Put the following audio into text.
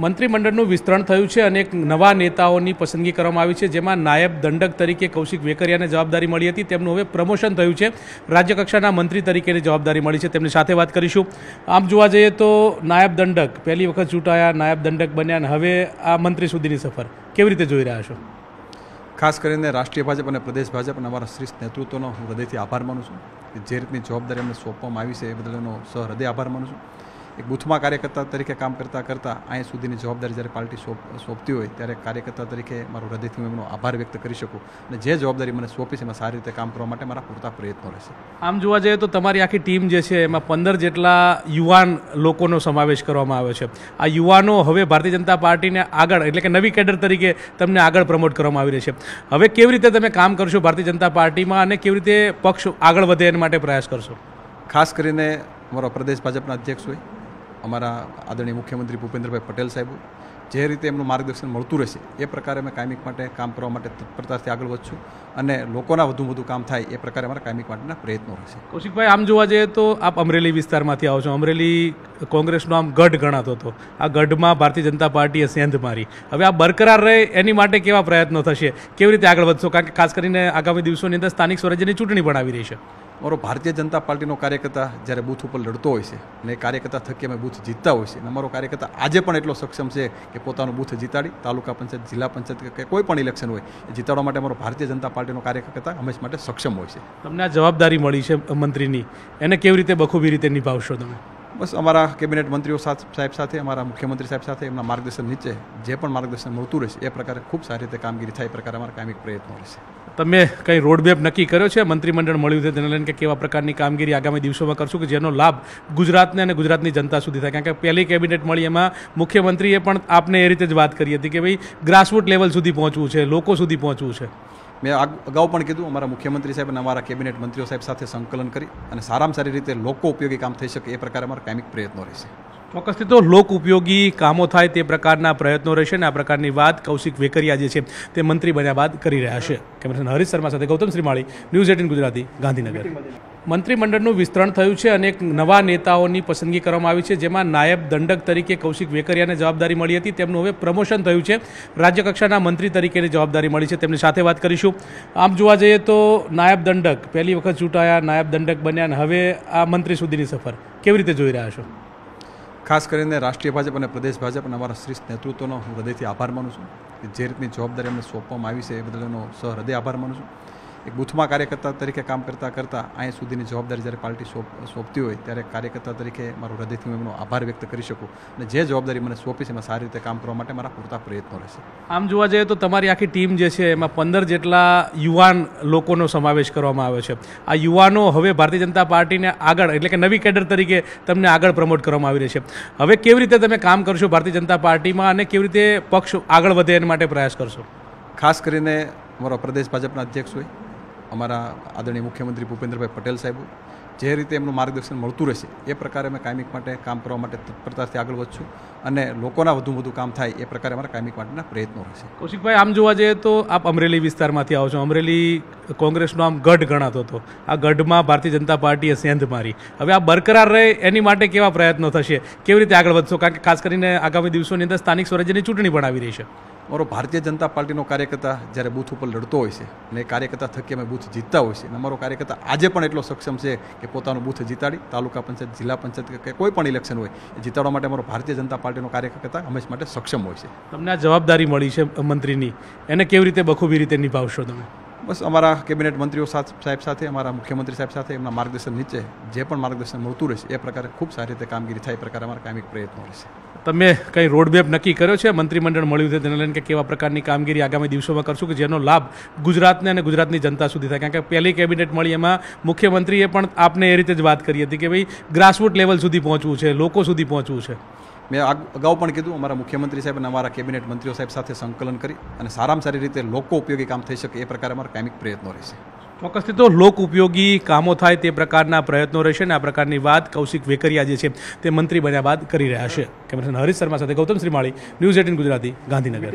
મંત્રીમંડળનું વિસ્તરણ થયું છે અને એક નવા નેતાઓની પસંદગી કરવામાં આવી છે, જેમાં નાયબ દંડક તરીકે કૌશિક વેકરિયાને જવાબદારી મળી હતી. તેમનું હવે પ્રમોશન થયું છે, રાજ્યકક્ષાના મંત્રી તરીકેની જવાબદારી મળી છે. તેમની સાથે વાત કરીશું. આમ જોવા જઈએ તો નાયબ દંડક પહેલી વખત ચૂંટાયા, નાયબ દંડક બન્યા અને હવે આ મંત્રી સુધીની સફર કેવી રીતે જોઈ રહ્યા છો? ખાસ કરીને રાષ્ટ્રીય ભાજપ અને પ્રદેશ ભાજપ અને અમારા શ્રેષ્ઠ નેતૃત્વનો હું હૃદયથી આભાર માનું છું. જે રીતની જવાબદારી અમને સોંપવામાં આવી છે એ બદલ એનો સહૃદય આભાર માનું છું. એક બૂથમાં કાર્યકર્તા તરીકે કામ કરતાં અહીં સુધીની જવાબદારી જ્યારે પાર્ટી સોંપતી હોય ત્યારે કાર્યકર્તા તરીકે મારો હૃદયથી હું એમનો આભાર વ્યક્ત કરી શકું અને જે જવાબદારી મને સોંપી છે એમાં સારી રીતે કામ કરવા માટે મારા પૂરતા પ્રયત્નો રહેશે. આમ જોવા જઈએ તો તમારી આખી ટીમ જે છે એમાં 15 જેટલા યુવાન લોકોનો સમાવેશ કરવામાં આવ્યો છે. આ યુવાનો હવે ભારતીય જનતા પાર્ટીને આગળ એટલે કે નવી કેડર તરીકે તમને આગળ પ્રમોટ કરવામાં આવી રહી છે. હવે કેવી રીતે તમે કામ કરશો ભારતીય જનતા પાર્ટીમાં અને કેવી રીતે પક્ષ આગળ વધે એના માટે પ્રયાસ કરશો? ખાસ કરીને અમારા પ્રદેશ ભાજપના અધ્યક્ષ હોય, અમારા આદરણીય મુખ્યમંત્રી ભૂપેન્દ્રભાઈ પટેલ સાહેબ, જે રીતે એમનું માર્ગદર્શન મળતું રહેશે એ પ્રકારે અમે કાયમિક માટે કામ કરવા માટે તત્પરતાથી આગળ વધશું અને લોકોના વધુ કામ થાય એ પ્રકારે અમારા કાયમિક માટેના પ્રયત્નો રહેશે. કૌશિકભાઈ, આમ જોવા જઈએ તો આપ અમરેલી વિસ્તારમાંથી આવો છો. અમરેલી કોંગ્રેસનો આમ ગઢ ગણાતો હતો. આ ગઢમાં ભારતીય જનતા પાર્ટીએ સેંધ મારી. હવે આ બરકરાર રહે એની માટે કેવા પ્રયત્નો થશે? કેવી રીતે આગળ વધશો? કારણ કે ખાસ કરીને આગામી દિવસોની અંદર સ્થાનિક સ્વરાજ્યની ચૂંટણી પણ આવી રહી છે. અમારો ભારતીય જનતા પાર્ટીનો કાર્યકર્તા જ્યારે બૂથ ઉપર લડતો હોય છે અને એ કાર્યકર્તા થકી અમે બૂથ જીતતા હોય છે અને અમારો કાર્યકર્તા આજે પણ એટલો સક્ષમ છે કે પોતાનું બૂથ જીતાડી તાલુકા પંચાયત, જિલ્લા પંચાયત કે કોઈ પણ ઇલેક્શન હોય એ જીતાડવા માટે અમારો ભારતીય જનતા પાર્ટીનો કાર્યકર્તા હંમેશા માટે સક્ષમ હોય છે. તમને આ જવાબદારી મળી છે મંત્રીની, એને કેવી રીતે બખૂબી રીતે નિભાવશો તમે? બસ અમારા કેબિનેટ મંત્રીઓ સાહેબ સાથે, અમારા મુખ્યમંત્રી સાહેબ સાથે એમના માર્ગદર્શન નીચે જે પણ માર્ગદર્શન મળતું રહેશે એ પ્રકારે ખૂબ સારી રીતે કામગીરી થાય એ પ્રકારે અમારા કાયમિક પ્રયત્નો રહેશે. તમે કંઈ રોડમેપ નક્કી કર્યો છે? મંત્રીમંડળ મળ્યું છે તેને લઈને કે કેવા પ્રકારની કામગીરી આગામી દિવસોમાં કરશું કે જેનો લાભ ગુજરાતને અને ગુજરાતની જનતા સુધી થાય? કારણ કે પહેલી કેબિનેટ મળી એમાં મુખ્યમંત્રીએ પણ આપને એ રીતે જ વાત કરી હતી કે ભાઈ ગ્રાસરૂટ લેવલ સુધી પહોંચવું છે, લોકો સુધી પહોંચવું છે. મેં અગાઉ પણ કીધું, અમારા મુખ્યમંત્રી સાહેબ અને અમારા કેબિનેટ મંત્રીઓ સાહેબ સાથે સંકલન કરી અને સારામાં સારી રીતે લોકો ઉપયોગી કામ થઈ શકે એ પ્રકારે અમારા કાયમિક પ્રયત્નો રહેશે. ચોક્કસથી તો લોક ઉપયોગી કામો થાય તે પ્રકારના પ્રયત્નો રહેશે અને આ પ્રકારની વાત કૌશિક વેકરિયા જે છે તે મંત્રી બન્યા બાદ કરી રહ્યા છે. કેમેરામેન હરીશ શર્મા સાથે ગૌતમ શ્રીમાળી, ન્યૂઝ 18 ગુજરાતી, ગાંધીનગર. મંત્રીમંડળનું વિસ્તરણ થયું છે અને એક નવા નેતાઓની પસંદગી કરવામાં આવી છે, જેમાં નાયબ દંડક તરીકે કૌશિક વેકરિયાને જવાબદારી મળી હતી. તેમનું હવે પ્રમોશન થયું છે, રાજ્યકક્ષાના મંત્રી તરીકેની જવાબદારી મળી છે. તેમની સાથે વાત કરીશું. આમ જોવા જઈએ તો નાયબ દંડક પહેલી વખત ચૂંટાયા, નાયબ દંડક બન્યા અને હવે આ મંત્રી સુધીની સફર કેવી રીતે જોઈ રહ્યા છો? ખાસ કરીને રાષ્ટ્રીય ભાજપ અને પ્રદેશ ભાજપ અને અમારા શ્રેષ્ઠ નેતૃત્વનો હું હૃદયથી આભાર માનું છું. જે રીતની જવાબદારી અમને સોંપવામાં આવી છે એ બદલ એનો સહૃદય આભાર માનું છું. એક બૂથમાં કાર્યકર્તા તરીકે કામ કરતાં અહીં સુધીની જવાબદારી જ્યારે પાર્ટી સોંપતી હોય ત્યારે કાર્યકર્તા તરીકે મારો હૃદયથી હું એમનો આભાર વ્યક્ત કરી શકું અને જે જવાબદારી મને સોંપી છે એમાં સારી રીતે કામ કરવા માટે મારા પૂરતા પ્રયત્નો રહેશે. આમ જોવા જઈએ તો તમારી આખી ટીમ જે છે એમાં 15 જેટલા યુવાન લોકોનો સમાવેશ કરવામાં આવ્યો છે. આ યુવાનો હવે ભારતીય જનતા પાર્ટીને આગળ એટલે કે નવી કેડર તરીકે તમને આગળ પ્રમોટ કરવામાં આવી રહી છે. હવે કેવી રીતે તમે કામ કરશો ભારતીય જનતા પાર્ટીમાં અને કેવી રીતે પક્ષ આગળ વધે એના માટે પ્રયાસ કરશો? ખાસ કરીને અમારા પ્રદેશ ભાજપના અધ્યક્ષ હોય, અમારા આદરણીય મુખ્યમંત્રી ભૂપેન્દ્રભાઈ પટેલ સાહેબ, જે રીતે એમનું માર્ગદર્શન મળતું રહેશે એ પ્રકારે અમે કાયમિક માટે કામ કરવા માટે તત્પરતાથી આગળ વધશું અને લોકોના વધુ કામ થાય એ પ્રકારે અમારા કાયમિક માટેના પ્રયત્નો રહેશે. કૌશિકભાઈ, આમ જોવા જઈએ તો આપ અમરેલી વિસ્તારમાંથી આવો છો. અમરેલી કોંગ્રેસનો આમ ગઢ ગણાતો હતો. આ ગઢમાં ભારતીય જનતા પાર્ટીએ સેંધ મારી. હવે આ બરકરાર રહે એની માટે કેવા પ્રયત્નો થશે? કેવી રીતે આગળ વધશો? કારણ કે ખાસ કરીને આગામી દિવસોની અંદર સ્થાનિક સ્વરાજ્યની ચૂંટણી પણ આવી રહી છે. અમારો ભારતીય જનતા પાર્ટીનો કાર્યકર્તા જ્યારે બૂથ ઉપર લડતો હોય છે અને એ કાર્યકર્તા થકી અમે બૂથ જીતતા હોય છે અને અમારો કાર્યકર્તા આજે પણ એટલો સક્ષમ છે કે પોતાનું બૂથ જીતાડી તાલુકા પંચાયત, જિલ્લા પંચાયત કે કોઈ પણ ઇલેક્શન હોય એ જીતાડવા માટે અમારો ભારતીય જનતા પાર્ટીનો કાર્યકર્તા હંમેશા માટે સક્ષમ હોય છે. તમને આ જવાબદારી મળી છે મંત્રીની, એને કેવી રીતે બખૂબી રીતે નિભાવશો તમે? બસ અમારા કેબિનેટ મંત્રીઓ સાહેબ સાથે, અમારા મુખ્યમંત્રી સાહેબ સાથે એમના માર્ગદર્શન નીચે જે પણ માર્ગદર્શન મળતું રહેશે એ પ્રકારે ખૂબ સારી રીતે કામગીરી થાય એ પ્રકારે અમારા કાયમિક પ્રયત્નો રહેશે. તમે કંઈ રોડમેપ નક્કી કર્યો છે? મંત્રીમંડળ મળ્યું છે તેને લઈને કે કેવા પ્રકારની કામગીરી આગામી દિવસોમાં કરશું કે જેનો લાભ ગુજરાતને અને ગુજરાતની જનતા સુધી થાય? કારણ કે પહેલી કેબિનેટ મળી એમાં મુખ્યમંત્રીએ પણ આપને એ રીતે જ વાત કરી હતી કે ભાઈ ગ્રાસરૂટ લેવલ સુધી પહોંચવું છે, લોકો સુધી પહોંચવું છે. મેં અગાઉ પણ કીધું, અમારા મુખ્યમંત્રી સાહેબ અને અમારા કેબિનેટ મંત્રીઓ સાહેબ સાથે સંકલન કરી અને સારામાં સારી રીતે લોકો ઉપયોગી કામ થઈ શકે એ પ્રકારે અમારા કાયમિક પ્રયત્નો રહેશે. ચોક્કસથી તો લોક ઉપયોગી કામો થાય તે પ્રકારના પ્રયત્નો રહેશે અને આ પ્રકારની વાત કૌશિક વેકરિયા જે છે તે મંત્રી બન્યા બાદ કરી રહ્યા છે. કેમેરામેન હરીશ શર્મા સાથે ગૌતમ શ્રીમાળી, ન્યૂઝ 18 ગુજરાતી, ગાંધીનગર.